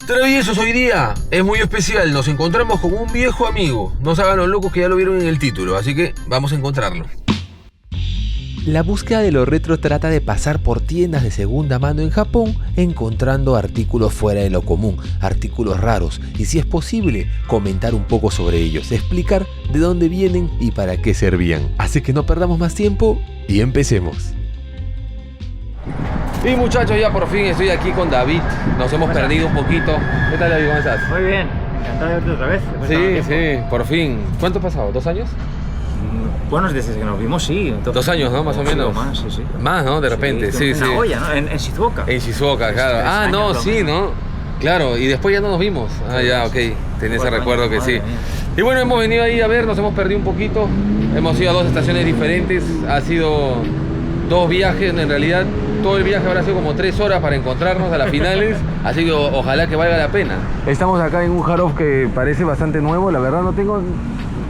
Traviesos, hoy día es muy especial. Nos encontramos con un viejo amigo. No se hagan los locos que ya lo vieron en el título, así que vamos a encontrarlo. La búsqueda de lo retro trata de pasar por tiendas de segunda mano en Japón, encontrando artículos fuera de lo común, artículos raros y, si es posible, comentar un poco sobre ellos, explicar de dónde vienen y para qué servían. Así que no perdamos más tiempo y empecemos. Y muchachos, ya por fin estoy aquí con David. Nos hemos perdido un poquito. ¿Qué tal, David? ¿Cómo estás? Muy bien, encantado de verte otra vez. Sí, por fin. ¿Cuánto ha pasado? ¿2 años? Bueno, desde que nos vimos, sí. 2 años, ¿no? Más o menos. Más, sí. Más, ¿no? De repente, sí. En Nagoya, ¿no? En Shizuoka. En Shizuoka, claro. Ah, no, sí, ¿no? Claro, y después ya no nos vimos. Ah, ya, ok. Tenía ese recuerdo que sí. Y bueno, hemos venido ahí a ver, nos hemos perdido un poquito. Hemos ido a 2 estaciones diferentes. Ha sido 2 viajes, en realidad. Todo el viaje habrá sido como 3 horas para encontrarnos a las finales, así que ojalá que valga la pena. Estamos acá en un Hard que parece bastante nuevo, la verdad no tengo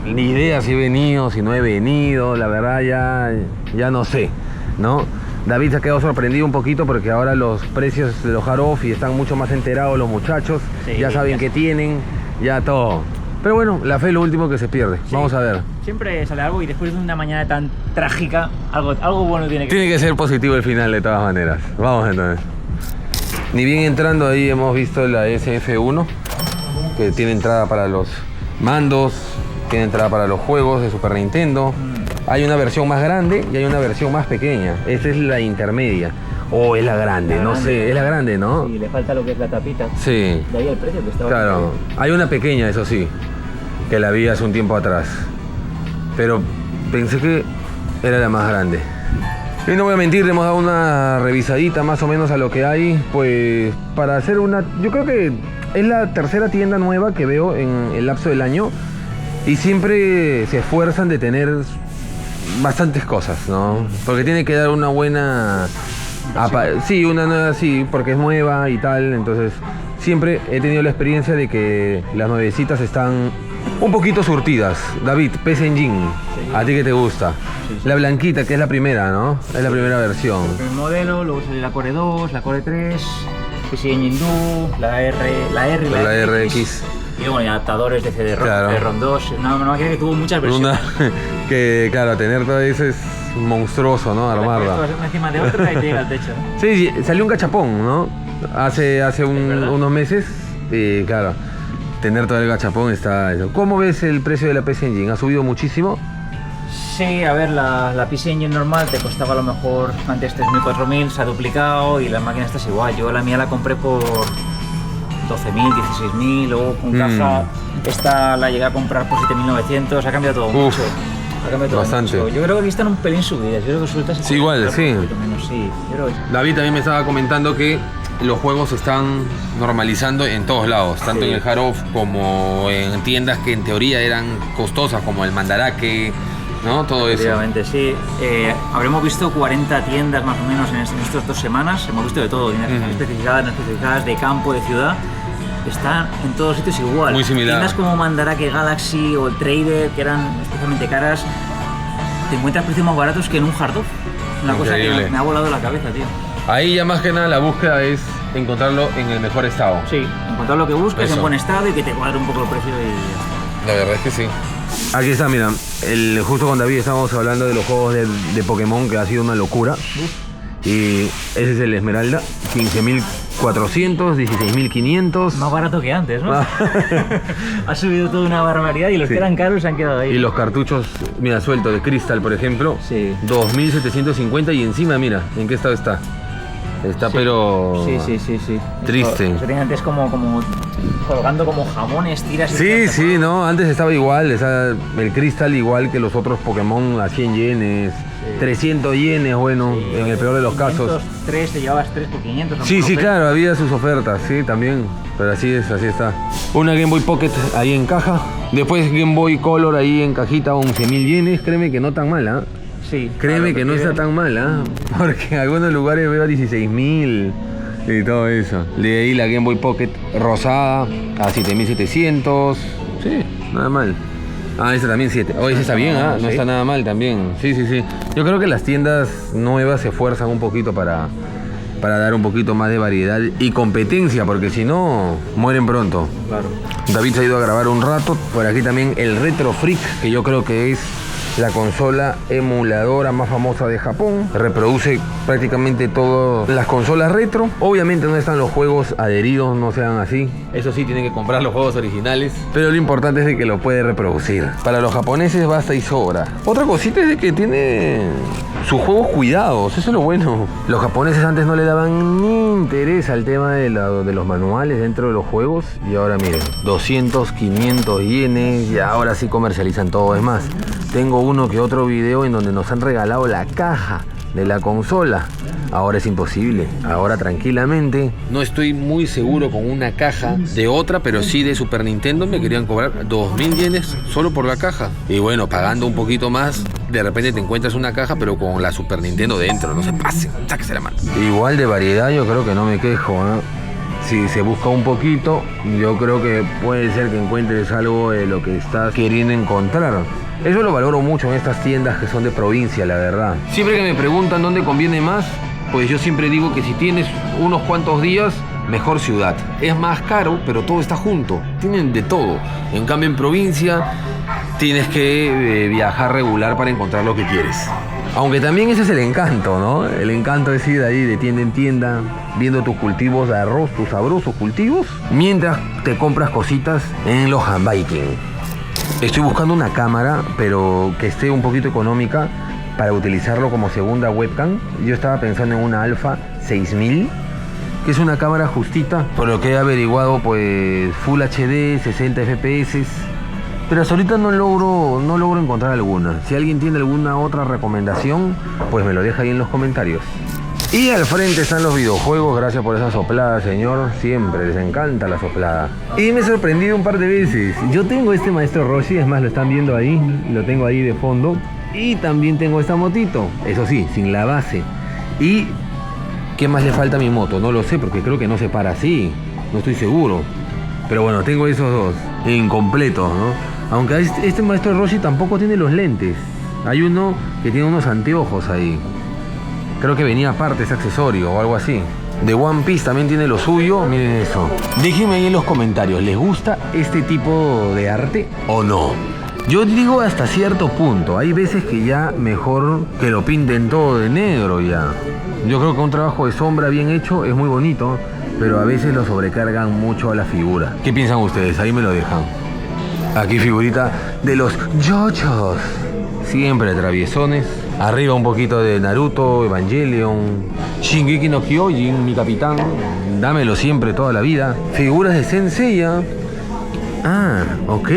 ni idea si he venido, si no he venido, la verdad ya no sé, ¿no? David se ha quedado sorprendido un poquito porque ahora los precios de los Hard y están mucho más enterados los muchachos, sí, ya saben qué tienen, ya todo. Pero bueno, la fe es lo último que se pierde. Sí. Vamos a ver. Siempre sale algo y después de una mañana tan trágica, algo bueno tiene que ser positivo el final de todas maneras. Vamos entonces. Ni bien entrando ahí hemos visto la SF1, que tiene entrada para los mandos, tiene entrada para los juegos de Super Nintendo. Hay una versión más grande y hay una versión más pequeña. Esta es la intermedia. O es la grande, no sé, es la grande, ¿no? Sí, le falta lo que es la tapita. Sí. De ahí el precio que estaba. Claro, hay una pequeña, eso sí, que la vi hace un tiempo atrás. Pero pensé que era la más grande. Y no voy a mentir, le hemos dado una revisadita más o menos a lo que hay, pues para hacer una... Yo creo que es la tercera tienda nueva que veo en el lapso del año y siempre se esfuerzan de tener bastantes cosas, ¿no? Porque tiene que dar una buena... Sí, una nueva, sí, porque es nueva y tal, entonces siempre he tenido la experiencia de que las nuevecitas están un poquito surtidas. David, PC Engine, sí. ¿A ti qué te gusta? Sí. La blanquita, que es la primera, ¿no? Es la primera versión. El primer modelo, luego sale la Core 2, la Core 3, PC Engine Duo, la R y la RX. Y luego adaptadores de CD-ROM, claro. De ROM 2, una máquina que tuvo muchas versiones. Que claro, tener todo eso es monstruoso, ¿no? Armarla. Una encima de otra y te llega al techo. Sí, salió un gachapón, ¿no? Hace unos meses, y claro, tener todo el gachapón está... ¿Cómo ves el precio de la PC Engine? ¿Ha subido muchísimo? Sí, a ver, la PC Engine normal te costaba a lo mejor antes 3.000, 4.000, se ha duplicado y la máquina está igual. Yo la mía la compré por 12.000, 16.000, luego con caja esta la llegué a comprar por 7.900, ha cambiado todo mucho. Ha cambiado todo bastante. Mucho. Yo creo que aquí están un pelín subidas, yo creo que sueltas... Sí, igual, sí. Menos, sí. David también me estaba comentando que los juegos se están normalizando en todos lados, tanto en el Hard Off como en tiendas que en teoría eran costosas, como el Mandarake, ¿no? Todo eso. Efectivamente, sí. Habremos visto 40 tiendas más o menos en estas 2 semanas, hemos visto de todo, tiendas especializadas, de campo, de ciudad. Están en todos sitios igual. Muy similar. Tiendas como Mandarake Galaxy o el Trader, que eran especialmente caras, te encuentras precios más baratos que en un Hard Off. Una increíble. Cosa que me ha volado la cabeza, tío. Ahí ya más que nada la búsqueda es encontrarlo en el mejor estado. Sí, encontrar lo que buscas en buen estado y que te cuadre un poco el precio y... La verdad es que sí. Aquí está, mira, justo con David estábamos hablando de los juegos de Pokémon, que ha sido una locura. Y ese es el Esmeralda, 15.400, 16.500. Más barato que antes, ¿no? Ha subido toda una barbaridad y los que eran caros se han quedado ahí. Y los cartuchos, mira, suelto de Crystal, por ejemplo, 2.750 y encima, mira, ¿en qué estado está? Está pero... Sí. Triste. Eso tenía antes como colgando como jamones, tiras... Sí, no, antes estaba igual, el Crystal igual que los otros Pokémon a 100 yenes, 300 yenes, bueno, en el peor de los casos. 3 te llevabas 3 por 500. Sí, claro, había sus ofertas, sí, también, pero así está. Una Game Boy Pocket ahí en caja, después Game Boy Color ahí en cajita, 11.000 yenes, créeme que no tan mal, ¿ah? Sí. Créeme que no está tan mal, ¿ah? Porque en algunos lugares veo 16.000 y todo eso. De ahí la Game Boy Pocket rosada a 7.700. Sí, nada mal. Ah, esta también 7. Oh, esa está bien, ¿ah? No está nada mal también. Sí. Yo creo que las tiendas nuevas se esfuerzan un poquito para para dar un poquito más de variedad y competencia, porque si no, mueren pronto. Claro. David se ha ido a grabar un rato. Por aquí también el Retro Freak, que yo creo que es la consola emuladora más famosa de Japón. Reproduce prácticamente todas las consolas retro. Obviamente no están los juegos adheridos, no sean así. Eso sí, tienen que comprar los juegos originales. Pero lo importante es de que lo puede reproducir. Para los japoneses basta y sobra. Otra cosita es de que tiene sus juegos cuidados. Eso es lo bueno. Los japoneses antes no le daban ni interés al tema de los manuales dentro de los juegos. Y ahora miren, 200, 500 yenes. Y ahora sí comercializan todo. Es más, tengo uno que otro video en donde nos han regalado la caja de la consola. Ahora es imposible. Ahora tranquilamente. No estoy muy seguro con una caja de otra, pero sí de Super Nintendo me querían cobrar 2000 yenes solo por la caja. Y bueno, pagando un poquito más, de repente te encuentras una caja pero con la Super Nintendo dentro. No se pasen, sáquese la mano. Igual de variedad yo creo que no me quejo, ¿eh? Si se busca un poquito, yo creo que puede ser que encuentres algo de lo que estás queriendo encontrar. Eso lo valoro mucho en estas tiendas que son de provincia, la verdad. Siempre que me preguntan dónde conviene más, pues yo siempre digo que si tienes unos cuantos días, mejor ciudad. Es más caro, pero todo está junto. Tienen de todo. En cambio, en provincia, tienes que viajar regular para encontrar lo que quieres. Aunque también ese es el encanto, ¿no? El encanto es ir ahí de tienda en tienda, viendo tus cultivos de arroz, tus sabrosos cultivos, mientras te compras cositas en los handbiking. Estoy buscando una cámara, pero que esté un poquito económica para utilizarlo como segunda webcam. Yo estaba pensando en una Alpha 6000, que es una cámara justita, por lo que he averiguado, pues Full HD, 60 FPS. Pero hasta ahorita no logro encontrar alguna. Si alguien tiene alguna otra recomendación, pues me lo deja ahí en los comentarios. Y al frente están los videojuegos. Gracias por esa soplada, señor. Siempre les encanta la soplada. Y me he sorprendido un par de veces. Yo tengo este Maestro Roshi, es más, lo están viendo ahí. Lo tengo ahí de fondo. Y también tengo esta motito. Eso sí, sin la base. Y ¿qué más le falta a mi moto? No lo sé, porque creo que no se para así. No estoy seguro. Pero bueno, tengo esos dos incompletos, ¿no? Aunque este Maestro Roshi tampoco tiene los lentes. Hay uno que tiene unos anteojos ahí. Creo que venía aparte ese accesorio o algo así. The One Piece también tiene lo suyo. Miren eso. Déjenme ahí en los comentarios. ¿Les gusta este tipo de arte o no? Yo digo hasta cierto punto. Hay veces que ya mejor que lo pinten todo de negro ya. Yo creo que un trabajo de sombra bien hecho es muy bonito, pero a veces lo sobrecargan mucho a la figura. ¿Qué piensan ustedes? Ahí me lo dejan. Aquí figurita de los yoyos. Siempre traviesones. Arriba un poquito de Naruto, Evangelion, Shingeki no Kyojin, mi capitán. Dámelo siempre, toda la vida. Figuras de Senseiya. Ah, ok.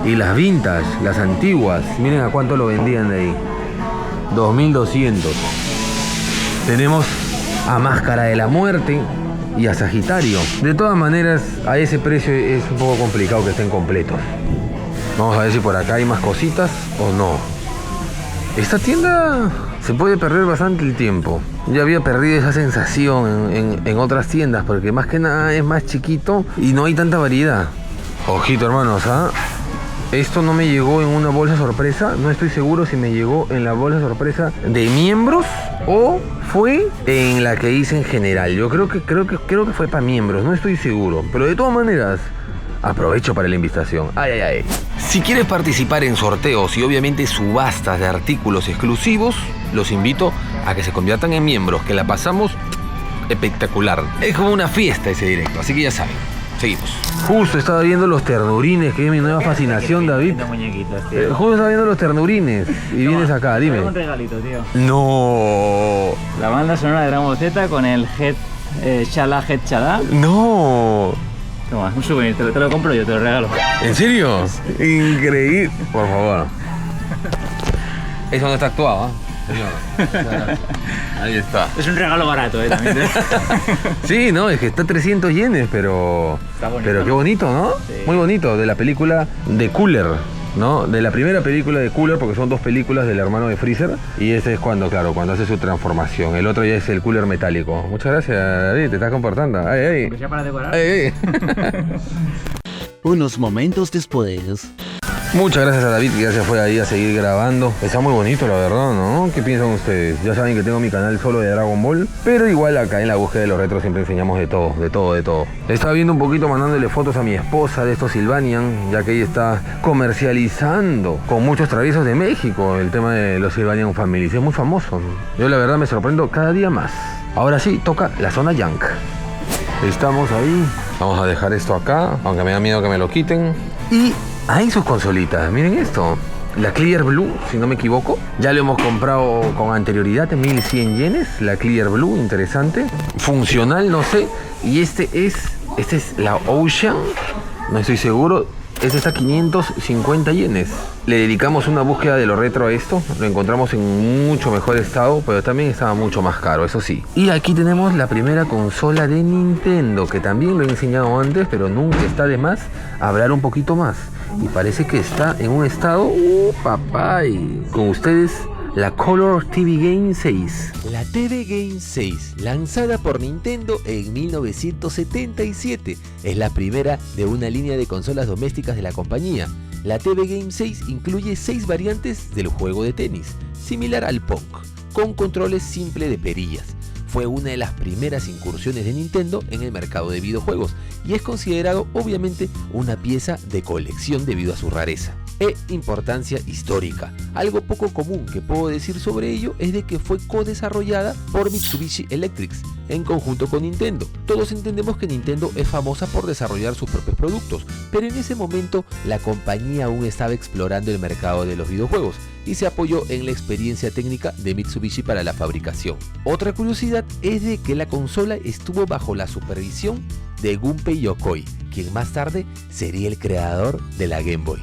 Y las vintage, las antiguas. Miren a cuánto lo vendían de ahí. 2200. Tenemos a Máscara de la Muerte y a Sagitario. De todas maneras, a ese precio es un poco complicado que estén completos. Vamos a ver si por acá hay más cositas o no. Esta tienda se puede perder bastante el tiempo. Ya había perdido esa sensación en otras tiendas, porque más que nada es más chiquito y no hay tanta variedad. Ojito, hermanos, ¿ah? Esto no me llegó en una bolsa sorpresa. No estoy seguro si me llegó en la bolsa sorpresa de miembros o fue en la que hice en general. Yo creo que fue para miembros, no estoy seguro. Pero de todas maneras, aprovecho para la invitación. Ay. Si quieres participar en sorteos y obviamente subastas de artículos exclusivos, los invito a que se conviertan en miembros, que la pasamos espectacular. Es como una fiesta ese directo, así que ya saben. Seguimos. Justo estaba viendo los ternurines, que es mi nueva fascinación, David. Justo estaba viendo los ternurines y vienes acá, dime. Un regalito, tío. No. La banda sonora de Dragon Ball Z con el Head Chala, Head Chala. No. Toma, un souvenir, te lo compro yo, te lo regalo. ¿En serio? Increíble. Por favor. Eso no está actuado, ¿eh? Ahí está. Es un regalo barato, también. Sí, no, es que está 300 yenes, pero... Está bonito. Pero qué bonito, ¿no? Sí. Muy bonito, de la película de Cooler, ¿no? De la primera película de Cooler, porque son dos películas del hermano de Freezer. Y ese es cuando hace su transformación. El otro ya es el Cooler metálico. Muchas gracias, David, te estás comportando. Ay. Que sea para decorar. Ay. Unos momentos después. Muchas gracias a David, que ya se fue ahí a seguir grabando. Está muy bonito, la verdad, ¿no? ¿Qué piensan ustedes? Ya saben que tengo mi canal solo de Dragon Ball, pero igual acá en la búsqueda de los retros siempre enseñamos de todo, de todo, de todo. Estaba viendo un poquito, mandándole fotos a mi esposa de estos Sylvanian, ya que ella está comercializando con muchos traviesos de México el tema de los Sylvanian Families. Es muy famoso. Yo la verdad me sorprendo cada día más. Ahora sí, toca la zona Junk. Estamos ahí. Vamos a dejar esto acá, aunque me da miedo que me lo quiten. Y hay sus consolitas, miren esto. La Clear Blue, si no me equivoco. Ya lo hemos comprado con anterioridad, 1100 yenes. La Clear Blue, interesante. Funcional, no sé. Y este es la Ocean. No estoy seguro. Este está a 550 yenes. Le dedicamos una búsqueda de lo retro a esto. Lo encontramos en mucho mejor estado, pero también estaba mucho más caro, eso sí. Y aquí tenemos la primera consola de Nintendo, que también lo he enseñado antes, pero nunca está de más hablar un poquito más. Y parece que está en un estado... papay! Con ustedes, la Color TV Game 6. La TV Game 6, lanzada por Nintendo en 1977, es la primera de una línea de consolas domésticas de la compañía. La TV Game 6 incluye 6 variantes del juego de tenis, similar al Pong, con controles simples de perillas. Fue una de las primeras incursiones de Nintendo en el mercado de videojuegos y es considerado obviamente una pieza de colección debido a su rareza e importancia histórica. Algo poco común que puedo decir sobre ello es de que fue co-desarrollada por Mitsubishi Electric en conjunto con Nintendo. Todos entendemos que Nintendo es famosa por desarrollar sus propios productos, pero en ese momento la compañía aún estaba explorando el mercado de los videojuegos y se apoyó en la experiencia técnica de Mitsubishi para la fabricación. Otra curiosidad es de que la consola estuvo bajo la supervisión de Gunpei Yokoi, quien más tarde sería el creador de la Game Boy.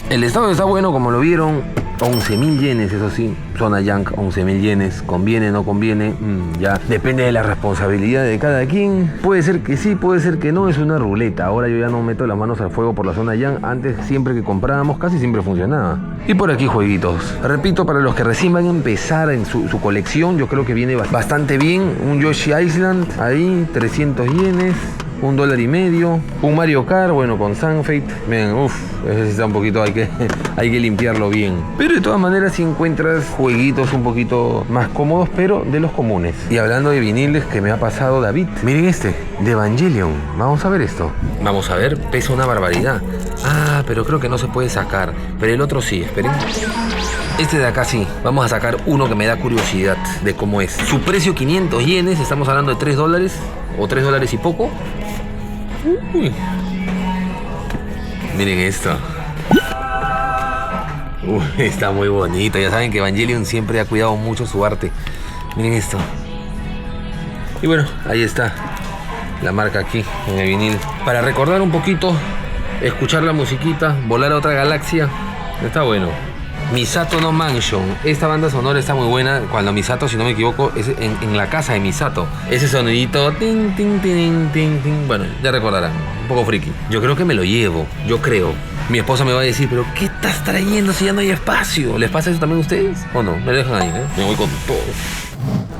El estado está bueno, como lo vieron. 11.000 yenes, eso sí, zona Junk, 11.000 yenes, conviene, no conviene, ya depende de la responsabilidad de cada quien. Puede ser que sí, puede ser que no, es una ruleta. Ahora yo ya no meto las manos al fuego por la zona Junk. Antes, siempre que comprábamos, casi siempre funcionaba. Y por aquí jueguitos. Repito, para los que recién van a empezar en su colección, yo creo que viene bastante bien. Un Yoshi Island, ahí, 300 yenes. $1.50, un Mario Kart, bueno, con Sunfate. Miren, ese sí está un poquito, hay que limpiarlo bien. Pero de todas maneras si encuentras jueguitos un poquito más cómodos, pero de los comunes. Y hablando de viniles, que me ha pasado David, miren este, de Evangelion. Vamos a ver esto. Vamos a ver, pesa una barbaridad. Ah, pero creo que no se puede sacar. Pero el otro sí, esperen. Este de acá sí, vamos a sacar uno que me da curiosidad de cómo es. Su precio 500 yenes, estamos hablando de $3 o $3 y poco. Uy. Miren esto. Está muy bonito. Ya saben que Evangelion siempre ha cuidado mucho su arte. Miren esto. Y bueno, ahí está la marca aquí en el vinil. Para recordar un poquito, escuchar la musiquita, volar a otra galaxia. Está bueno. Misato no Mansion. Esta banda sonora está muy buena. Cuando Misato, si no me equivoco, es en la casa de Misato. Ese sonidito. Tin, tin, tin, tin, tin. Bueno, ya recordarán. Un poco friki. Yo creo que me lo llevo. Yo creo. Mi esposa me va a decir, ¿pero qué estás trayendo si ya no hay espacio? ¿Les pasa eso también a ustedes? ¿O no? Me dejan ahí, ¿eh? Me voy con todo.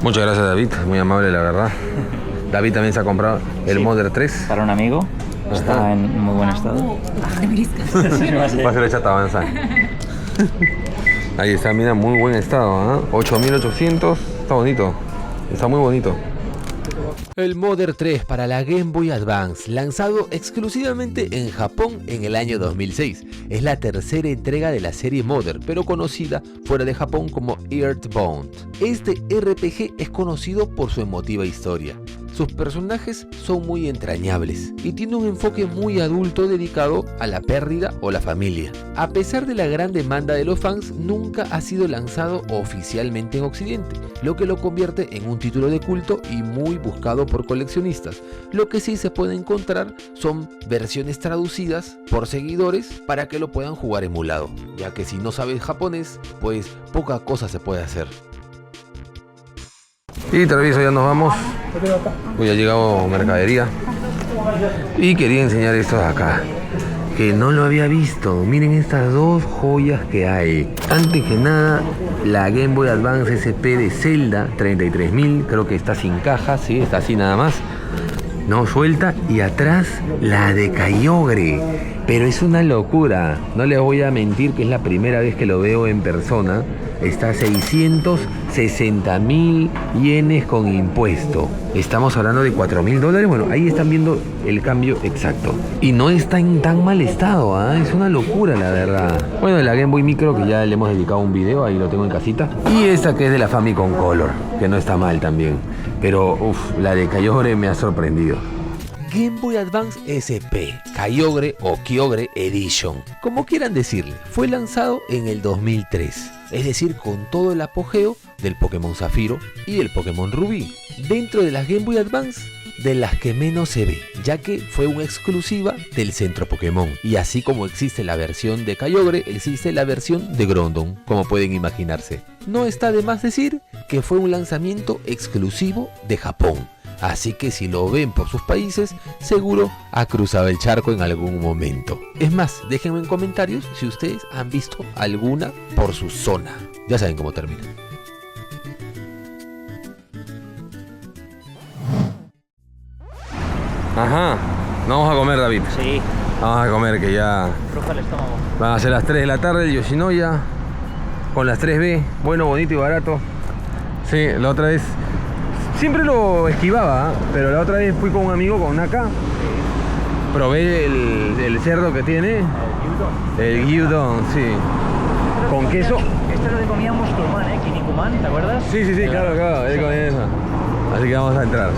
Muchas gracias, David. Muy amable, la verdad. David también se ha comprado el Mother 3. Para un amigo. Está en muy buen estado. Va a ser echata avanza. Ahí está, mira, muy buen estado, ¿eh? 8.800, está bonito, está muy bonito. El Mother 3 para la Game Boy Advance, lanzado exclusivamente en Japón en el año 2006. Es la tercera entrega de la serie Mother, pero conocida fuera de Japón como Earthbound. Este RPG es conocido por su emotiva historia. Sus personajes son muy entrañables y tiene un enfoque muy adulto dedicado a la pérdida o la familia. A pesar de la gran demanda de los fans, nunca ha sido lanzado oficialmente en Occidente, lo que lo convierte en un título de culto y muy buscado por coleccionistas. Lo que sí se puede encontrar son versiones traducidas por seguidores para que lo puedan jugar emulado, ya que si no sabes japonés, pues poca cosa se puede hacer. Y Travieso, ya nos vamos. Pues ya ha llegado mercadería. Y quería enseñar esto de acá, que no lo había visto. Miren estas dos joyas que hay. Antes que nada, la Game Boy Advance SP de Zelda, 33.000. Creo que está sin caja, sí, está así nada más. No, suelta y atrás la de Kyogre. Pero es una locura. No les voy a mentir que es la primera vez que lo veo en persona. Está a 660.000 yenes con impuesto. Estamos hablando de $4.000. Bueno, ahí están viendo el cambio exacto. Y no está en tan mal estado, ¿eh? Es una locura, la verdad. Bueno, la Game Boy Micro, que ya le hemos dedicado un video, ahí lo tengo en casita. Y esta que es de la Famicom Color, que no está mal también. Pero, la de Kyogre me ha sorprendido. Game Boy Advance SP, Kyogre o Kyogre Edition, como quieran decirle, fue lanzado en el 2003, es decir, con todo el apogeo del Pokémon Zafiro y del Pokémon Rubí. Dentro de las Game Boy Advance, de las que menos se ve, ya que fue una exclusiva del Centro Pokémon. Y así como existe la versión de Kyogre, existe la versión de Groudon, como pueden imaginarse. No está de más decir que fue un lanzamiento exclusivo de Japón. Así que si lo ven por sus países, seguro ha cruzado el charco en algún momento. Es más, déjenme en comentarios si ustedes han visto alguna por su zona. Ya saben cómo termina. Ajá, vamos a comer, David. Sí. Vamos a comer, que ya Roja el estómago. van a ser las 3 de la tarde, el Yoshinoya con las 3B, bueno, bonito y barato. Sí, la otra vez siempre lo esquivaba, ¿eh? Pero la otra vez fui con un amigo con Naka. Probé el cerdo que tiene, el gyudon, sí, con queso. Este es lo que comíamos Kurman, Kinnikuman, ¿te acuerdas? Sí, claro, él comía eso. Así que vamos a entrar.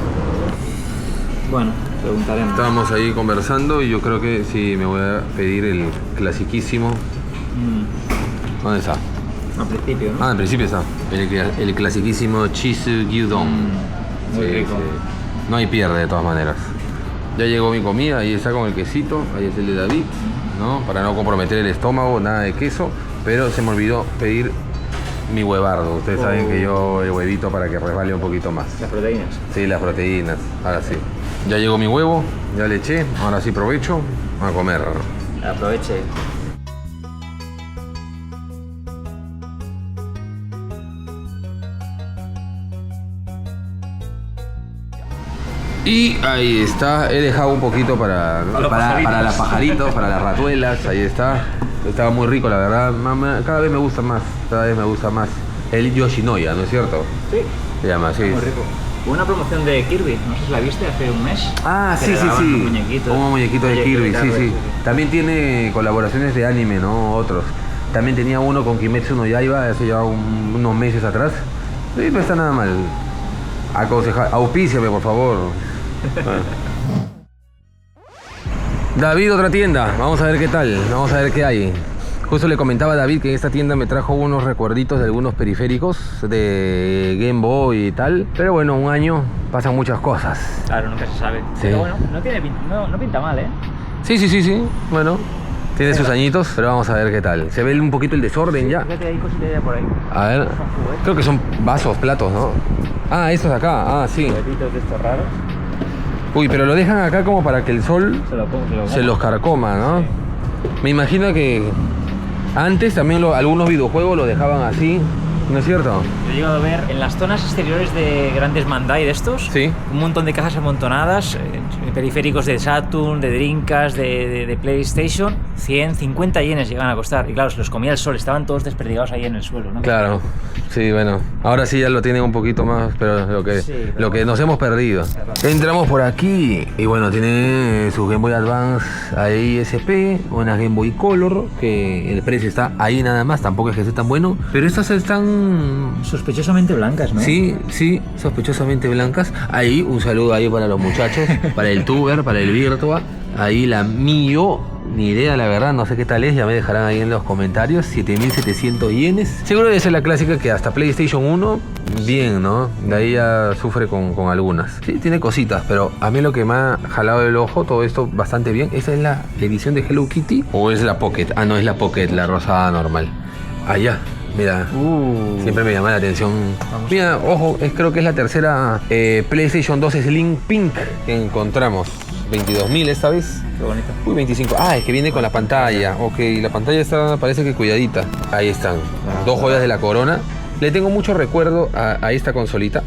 Bueno, preguntaremos. Estábamos ahí conversando y yo creo que sí me voy a pedir el clasiquísimo. ¿Dónde está? Al principio, ¿no? Ah, en principio está. El clasiquísimo Chisu Gyudon. Muy rico. No hay pierde de todas maneras. Ya llegó mi comida, ahí está con el quesito, ahí es el de David, ¿no? Para no comprometer el estómago, nada de queso, pero se me olvidó pedir mi huevardo. Ustedes saben que yo el huevito para que resbale un poquito más. Las proteínas. Sí, las proteínas, ahora sí. Ya llegó mi huevo, ya le eché, ahora sí provecho a comer. Aproveche. Y ahí está, he dejado un poquito para los pajaritos, para las ratuelas, ahí está. Estaba muy rico, la verdad. Cada vez me gusta más, el Yoshinoya, ¿no es cierto? Sí. Se llama así. Muy rico. Hubo una promoción de Kirby, no sé si la viste hace un mes. Ah, que sí. regalaban un muñequito. Un muñequito de Kirby, sí. También tiene colaboraciones de anime, ¿no? Otros. También tenía uno con Kimetsu no Yaiba, hace ya unos meses atrás. Sí, no está nada mal. Auspíciame, por favor. David, otra tienda. Vamos a ver qué tal. Vamos a ver qué hay. Justo le comentaba a David que esta tienda me trajo unos recuerditos de algunos periféricos de Game Boy y tal. Pero bueno, un año pasan muchas cosas. Claro, nunca se sabe. Sí. Pero bueno, no pinta mal, ¿eh? Sí. Bueno, tiene sus añitos, pero vamos a ver qué tal. Se ve un poquito el desorden ya. Fíjate, hay cositas ya por ahí. A ver. Creo que son vasos, platos, ¿no? Ah, estos de acá. Ah, sí. Juguetitos de estos raros. Uy, pero lo dejan acá como para que el sol se los carcoma, ¿no? Sí. Me imagino que antes también algunos videojuegos lo dejaban así, ¿no es cierto? Yo he llegado a ver en las zonas exteriores de grandes Bandai de estos, Sí. un montón de cajas amontonadas, periféricos de Saturn, de Dreamcast, de PlayStation, 150 yenes llegaban a costar. Y claro, se los comía el sol, estaban todos desperdigados ahí en el suelo, ¿no? Claro, sí, bueno, ahora sí ya lo tienen un poquito más, pero lo que nos hemos perdido. Entramos por aquí y bueno, tiene su Game Boy Advance ahí SP, una Game Boy Color, que el precio está ahí nada más, tampoco es que esté tan bueno, pero estas están... Sospechosamente blancas, ¿no? Sí, sospechosamente blancas. Ahí un saludo ahí para los muchachos, para el Tuber, para el Virtua. Ahí la Mio, ni idea la verdad, no sé qué tal es, ya me dejarán ahí en los comentarios. 7.700 yenes. Seguro debe ser la clásica que hasta PlayStation 1, bien, ¿no? De ahí ya sufre con algunas. Sí, tiene cositas, pero a mí lo que me ha jalado el ojo, todo esto bastante bien. ¿Esta es la edición de Hello Kitty o es la Pocket? Ah, no, es la Pocket, la rosada normal. Allá. Mira, siempre me llama la atención. Mira, ojo, creo que es la tercera PlayStation 2 Slim Pink que encontramos. 22.000 esta vez. Qué bonito. Uy, 25. Ah, es que viene con la pantalla. Ok, la pantalla está, parece que cuidadita. Ahí están, dos joyas de la corona. Le tengo mucho recuerdo a esta consolita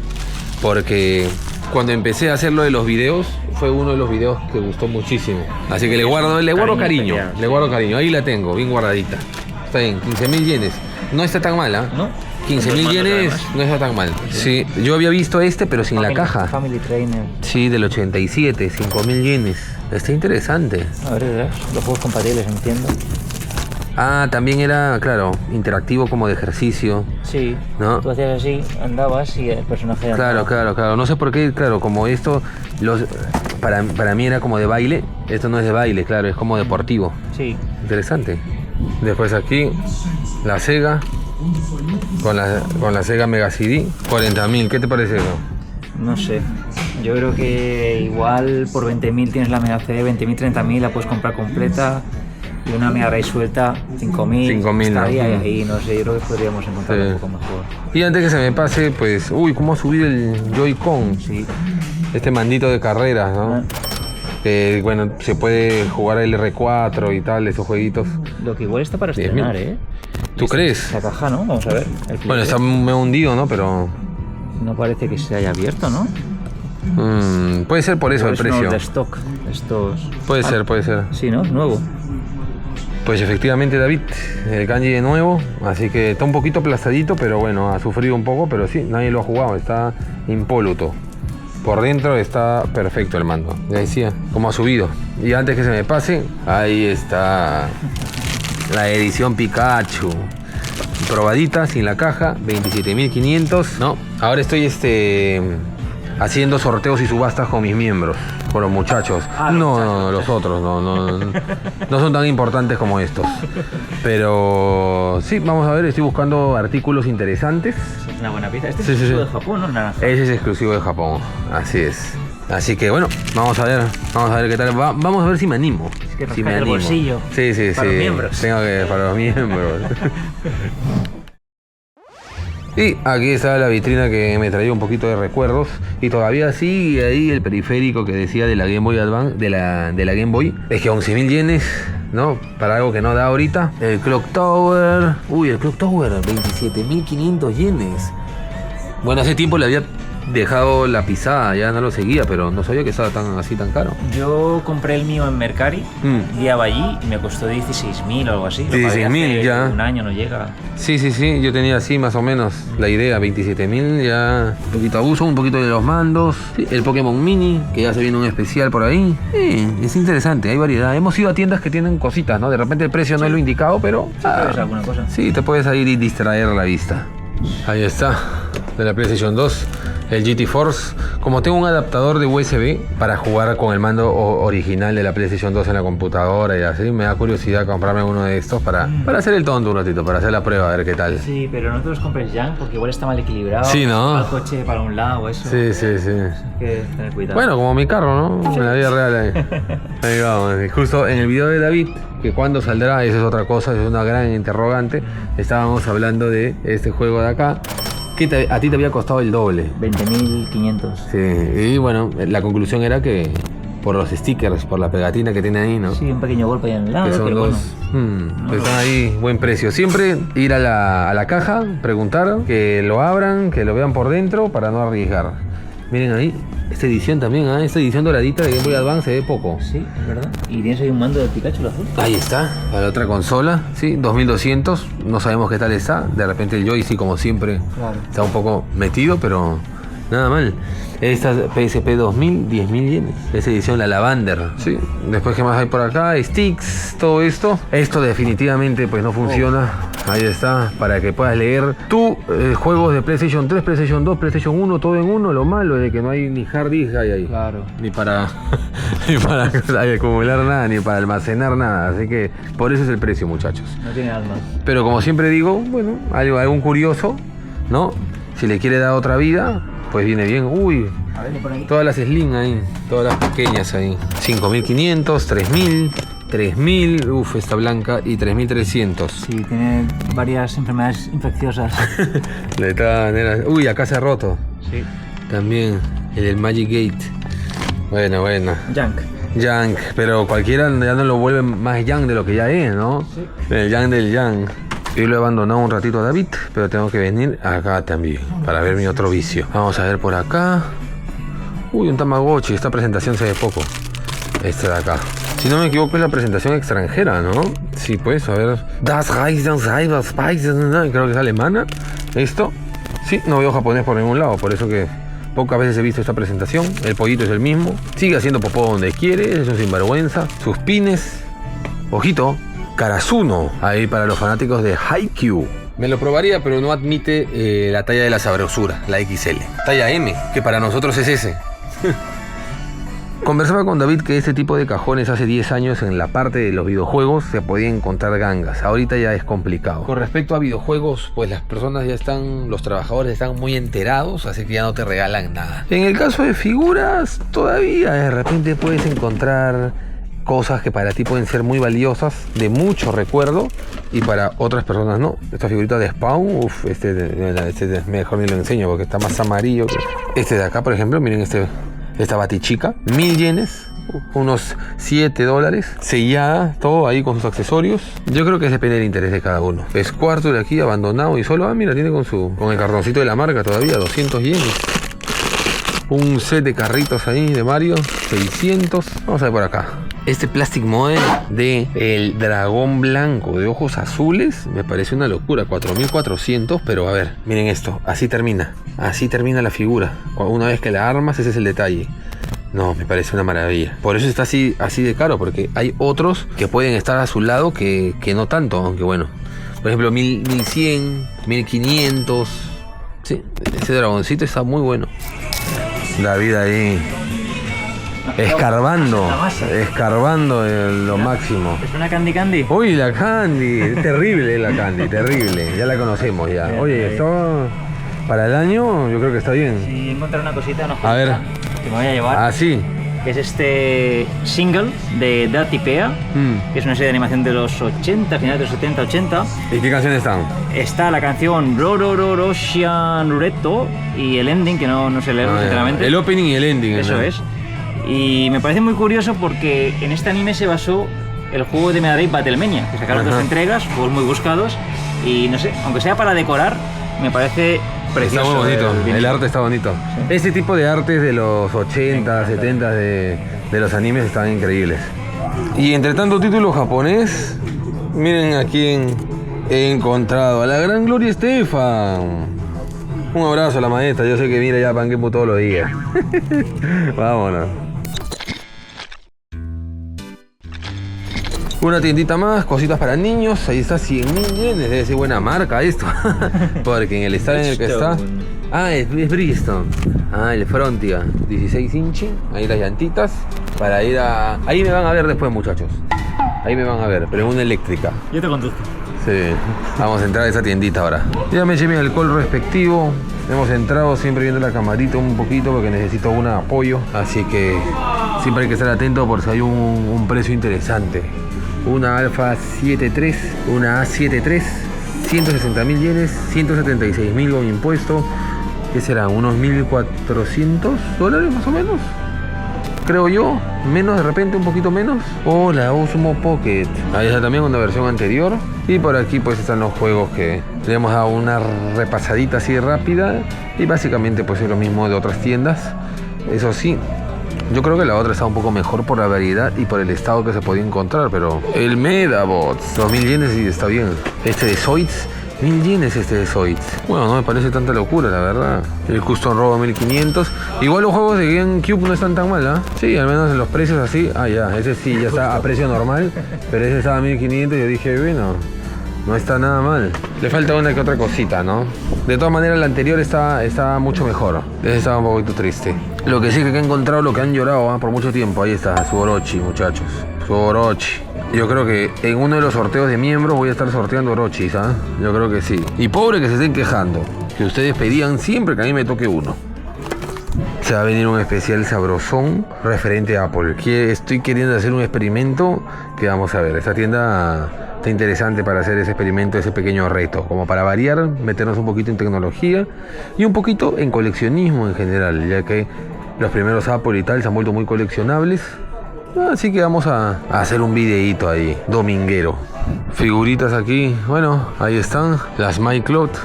porque cuando empecé a hacer lo de los videos, fue uno de los videos que gustó muchísimo. Así que le guardo cariño, especial, le guardo cariño. Ahí la tengo, bien guardadita. Está bien, 15.000 yenes. No está tan mal, ¿ah? ¿No? 15.000 yenes no está tan mal. Sí, yo había visto pero sin la caja. Family Trainer. Sí, del 87, 5.000 yenes. Está interesante. A ver, los juegos compatibles, entiendo. Ah, también era, claro, interactivo como de ejercicio. Sí, ¿No? tú hacías así, andabas y el personaje Claro, andaba. claro. No sé por qué, claro, como esto, para mí era como de baile. Esto no es de baile, claro, es como deportivo. Sí. Interesante. Después aquí, la Sega, con la Sega Mega CD, 40.000. ¿Qué te parece eso? No sé. Yo creo que igual por 20.000 tienes la Mega CD, 20.000, 30.000 la puedes comprar completa. Y una Mega Drive suelta, 5.000. 5.000, estaría ¿no? ahí, no sé, yo creo que podríamos encontrar Sí. un poco mejor. Y antes que se me pase, pues, ¿cómo ha subido el Joy-Con? Sí. Este mandito de carreras, ¿no? Ah. Que, bueno, se puede jugar el R4 y tal, esos jueguitos. Lo que igual está para 10.000. estrenar, ¿eh? ¿Tú crees? La caja, ¿no? Vamos a ver. El Bueno, está Play medio hundido, ¿no? Pero... no parece que se haya abierto, ¿no? puede ser por eso el Es uno precio. de stock. Estos... Puede ser. Sí, ¿no? Nuevo. Pues efectivamente, David, el kanji de nuevo, así que está un poquito aplastadito, pero bueno, ha sufrido un poco, pero sí, nadie lo ha jugado, está impoluto. Por dentro está perfecto el mando, ya decía, cómo ha subido. Y antes que se me pase, ahí está la edición Pikachu. Probadita, sin la caja, 27.500, ¿no? Ahora estoy haciendo sorteos y subastas con mis miembros, con los muchachos. No, los otros, no son tan importantes como estos. Pero sí, vamos a ver, estoy buscando artículos interesantes. Es una buena pieza. Este Sí, es sí, exclusivo sí. de Japón, ¿no? Naranja. Ese es exclusivo de Japón, así es. Así que bueno, vamos a ver qué tal. Vamos a ver si me animo. Es que Si me rascate el animo. bolsillo. Sí, Para los miembros. Tengo que para los miembros. Y aquí está la vitrina que me traía un poquito de recuerdos. Y todavía sigue ahí el periférico que decía de la Game Boy Advance, de la Game Boy. Es que 11.000 yenes, ¿no? Para algo que no da ahorita. El Clock Tower. El Clock Tower, 27.500 yenes. Bueno, hace tiempo le había dejado la pisada, ya no lo seguía, pero no sabía que estaba así tan caro. Yo compré el mío en Mercari, guiaba allí y me costó 16.000 o algo así. Lo pagué 16.000 hace ya. un año no llega. Sí, yo tenía así más o menos la idea, 27.000 ya, un poquito abuso, un poquito de los mandos, sí, el Pokémon Mini, que ya se viene un especial por ahí. Es interesante, hay variedad. Hemos ido a tiendas que tienen cositas, ¿no? De repente el precio no es lo indicado, pero... ¿Sabes alguna cosa? Sí, te puedes ir y distraer la vista. Ahí está, de la PlayStation 2. El GT Force, como tengo un adaptador de USB para jugar con el mando original de la PlayStation 2 en la computadora y así, me da curiosidad comprarme uno de estos para hacer el tonto un ratito, para hacer la prueba, a ver qué tal. Sí, pero no te los compres ya, porque igual está mal equilibrado. Sí, ¿no? Va el coche para un lado o eso. Sí. Hay que tener cuidado. Bueno, como mi carro, ¿no? En la vida real ahí. Ahí vamos. Y justo en el video de David, que cuándo saldrá, esa es otra cosa, es una gran interrogante. Estábamos hablando de este juego de acá, que a ti te había costado el doble. 20.500. Sí, y bueno, la conclusión era que por los stickers, por la pegatina que tiene ahí, ¿no? Sí, un pequeño golpe ahí en el lado, Que son pero dos. bueno. Están ahí, buen precio. Siempre ir a la caja, preguntar, que lo abran, que lo vean por dentro para no arriesgar. Miren ahí, esta edición también, esta edición doradita de Game Boy Advance se ve poco. Sí, es verdad. Y tienes ahí un mando de Pikachu el azul. Ahí está, para la otra consola, sí, 2200, no sabemos qué tal está. De repente el joystick, como siempre, Claro. está un poco metido, pero nada mal. Esta PSP 2000, 10.000 yenes. Esa edición, la Lavander, sí. Después, ¿qué más hay por acá? Sticks, todo esto. Esto definitivamente pues no funciona. Ahí está, para que puedas leer tú juegos de PlayStation 3, PlayStation 2, PlayStation 1, todo en uno. Lo malo es de que no hay ni hard disk ahí. Claro. Ni para acumular nada, ni para almacenar nada. Así que por eso es el precio, muchachos. No tiene alma. Pero como siempre digo, bueno, algún curioso, ¿no? Si le quiere dar otra vida, pues viene bien. A ver, por ahí. Todas las Slim ahí, todas las pequeñas ahí. 5.500, 3.000, 3.000, esta blanca, y 3.300. Sí, tiene varias enfermedades infecciosas. De todas maneras. Acá se ha roto. Sí. También el del Magic Gate. Bueno. Junk. Pero cualquiera ya no lo vuelve más Young de lo que ya es, ¿no? Sí. El Young del Young. Yo lo he abandonado un ratito a David, pero tengo que venir acá también para ver mi otro vicio. Vamos a ver por acá. Uy, un Tamagotchi. Esta presentación se ve poco. Este de acá. Si no me equivoco es la presentación extranjera, ¿no? Sí, pues, a ver. Creo que es alemana. ¿Esto? Sí, no veo japonés por ningún lado. Por eso que pocas veces he visto esta presentación. El pollito es el mismo. Sigue haciendo popó donde quiere. Es un sinvergüenza. Sus pines. Ojito. Karasuno. Ahí para los fanáticos de Haikyuu. Me lo probaría, pero no admite la talla de la sabrosura, la XL. Talla M, que para nosotros es S. Conversaba con David que este tipo de cajones hace 10 años en la parte de los videojuegos se podía encontrar gangas. Ahorita ya es complicado. Con respecto a videojuegos, pues las personas ya están, los trabajadores están muy enterados, así que ya no te regalan nada. En el caso de figuras, todavía de repente puedes encontrar cosas que para ti pueden ser muy valiosas, de mucho recuerdo, y para otras personas no. Esta figurita de Spawn, este mejor ni lo enseño porque está más amarillo que este de acá, por ejemplo. Miren esta batichica, 1000 yenes, unos $7, sellada, todo ahí con sus accesorios. Yo creo que depende del interés de cada uno. Squirtle aquí abandonado y solo, mira, tiene con el cartoncito de la marca todavía, 200 yenes. Un set de carritos ahí de Mario, 600. Vamos a ver por acá. Este Plastic Model de el dragón blanco de ojos azules me parece una locura, 4400, pero a ver, miren esto, así termina la figura. Una vez que la armas, ese es el detalle. No, me parece una maravilla. Por eso está así de caro, porque hay otros que pueden estar a su lado que no tanto, aunque bueno. Por ejemplo, 1100, 1500. Sí, ese dragoncito está muy bueno. David ahí escarbando lo máximo. ¿Es una Candy? Uy, la Candy, terrible la Candy, terrible. Ya la conocemos ya. Oye, esto para el año yo creo que está bien. Sí, encontrar una cosita, no. A ver. Que me voy a llevar. Ah, sí. Que es este single de Dirty Pea, que es una serie de animación de los 80, finales de los 70, 80. ¿Y qué canciones están? Está la canción Rorororoshian Rureto y el ending, que no sé leerlo sinceramente. El opening y el ending. Eso es. Y me parece muy curioso porque en este anime se basó el juego de Mega Drive Battlemania, que sacaron 2 entregas, juegos muy buscados, y no sé, aunque sea para decorar, me parece precioso. Está muy bonito, el arte está bonito. Sí. Ese tipo de artes de los 80, 70 de los animes están increíbles. Y entre tanto título japonés, miren a quién he encontrado, a la gran Gloria Estefan. Un abrazo a la maestra, yo sé que mira ya Panquepu todos los días. Vámonos. Una tiendita más, cositas para niños. Ahí está, 100.000 yenes. Debe ser buena marca esto. Porque en el estado en el que está. Ah, es Bridgestone. Ah, el Frontier, 16 inches. Ahí las llantitas. Para ir a. Ahí me van a ver después, muchachos. Ahí me van a ver, pero en una eléctrica. Yo te conduzco. Sí, vamos a entrar a esa tiendita ahora. Ya me eché mi alcohol respectivo. Hemos entrado siempre viendo la camarita un poquito porque necesito un apoyo. Así que siempre hay que estar atento por si hay un precio interesante. Una Alfa 7.3, una A7.3, 160.000 yenes, 176.000 con impuesto. ¿Qué serán? ¿Unos $1.400 más o menos? Creo yo, menos de repente, un poquito menos. O la Osmo Pocket. Ahí está también una versión anterior. Y por aquí pues están los juegos que le hemos dado una repasadita así rápida. Y básicamente pues es lo mismo de otras tiendas. Eso sí, yo creo que la otra está un poco mejor por la variedad y por el estado que se podía encontrar. Pero el Medabots, 2.000 yenes y está bien. Este de Zoids, 1.000 yenes este de Zoids. Bueno, no me parece tanta locura, la verdad. El Custom Robo 1.500. Igual los juegos de GameCube no están tan mal, ¿ah? Sí, al menos en los precios así. Ah, ya, ese sí, ya está a precio normal. Pero ese estaba a 1.500 y yo dije, bueno, no está nada mal. Le falta una que otra cosita, ¿no? De todas maneras, la anterior estaba mucho mejor. Ese estaba un poquito triste. Lo que sí que he encontrado, lo que han llorado, ¿eh? Por mucho tiempo. Ahí está, su Orochi, muchachos. Su Orochi. Yo creo que en uno de los sorteos de miembros voy a estar sorteando Orochis, ¿ah? Yo creo que sí. Y pobre que se estén quejando, que ustedes pedían siempre que a mí me toque uno. Se va a venir un especial sabrosón referente a Apple. Estoy queriendo hacer un experimento que vamos a ver. Esta tienda está interesante para hacer ese experimento, ese pequeño reto. Como para variar, meternos un poquito en tecnología y un poquito en coleccionismo en general, ya que los primeros Apple y tal se han vuelto muy coleccionables. Así que vamos a hacer un videíto ahí, dominguero. Figuritas aquí, bueno, ahí están. Las MyCloth,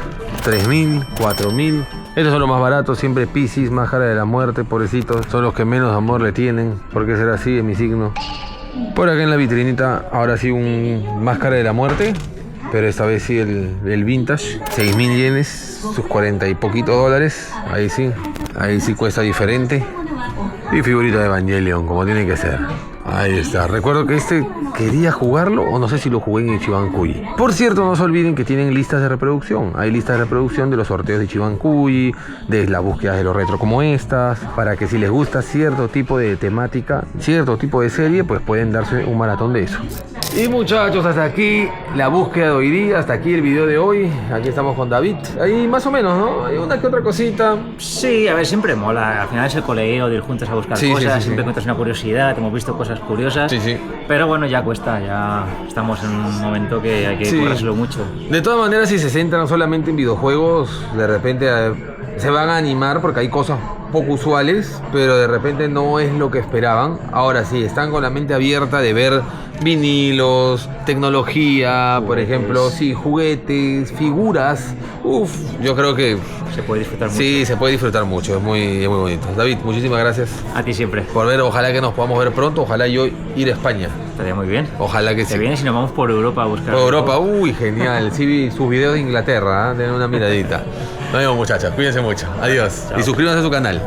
3.000, 4.000. Estos son los más baratos, siempre Piscis, máscara de la muerte, pobrecitos. Son los que menos amor le tienen. ¿Por qué será así? Es mi signo. Por acá en la vitrinita, ahora sí un máscara de la muerte. Pero esta vez sí el vintage. 6.000 yenes, sus 40 y poquitos dólares. Ahí sí cuesta diferente. Y figurita de Evangelion, como tiene que ser. Ahí está. Recuerdo que quería jugarlo o no sé si lo jugué en Ichiban-Kuji. Por cierto, no se olviden que tienen listas de reproducción. Hay listas de reproducción de los sorteos de Ichiban-Kuji, de las búsquedas de los retro como estas, para que si les gusta cierto tipo de temática, cierto tipo de serie, pues pueden darse un maratón de eso. Y muchachos, hasta aquí la búsqueda de hoy día, hasta aquí el video de hoy. Aquí estamos con David. Ahí más o menos, ¿no? Hay una que otra cosita. Sí, a ver, siempre mola. Al final es el colegio de ir juntos a buscar cosas, siempre encuentras una curiosidad, hemos visto cosas curiosas. Sí. Pero bueno, ya cuesta, ya estamos en un momento que hay que currárselo mucho. De todas maneras, si se centran solamente en videojuegos, de repente se van a animar porque hay cosas poco usuales, pero de repente no es lo que esperaban. Ahora sí, están con la mente abierta de ver vinilos, tecnología, por ejemplo, juguetes, figuras. Yo creo que se puede disfrutar mucho. Sí, se puede disfrutar mucho, es muy bonito. David, muchísimas gracias. A ti siempre. Por ver, ojalá que nos podamos ver pronto, ojalá yo ir a España. Estaría muy bien. Ojalá que sí. Te vienes y nos vamos por Europa a buscar. Por Europa, genial. Sí vi sus videos de Inglaterra, tienen una miradita. Nos vemos, muchachas, cuídense mucho. Adiós. Chao. Y suscríbanse a su canal.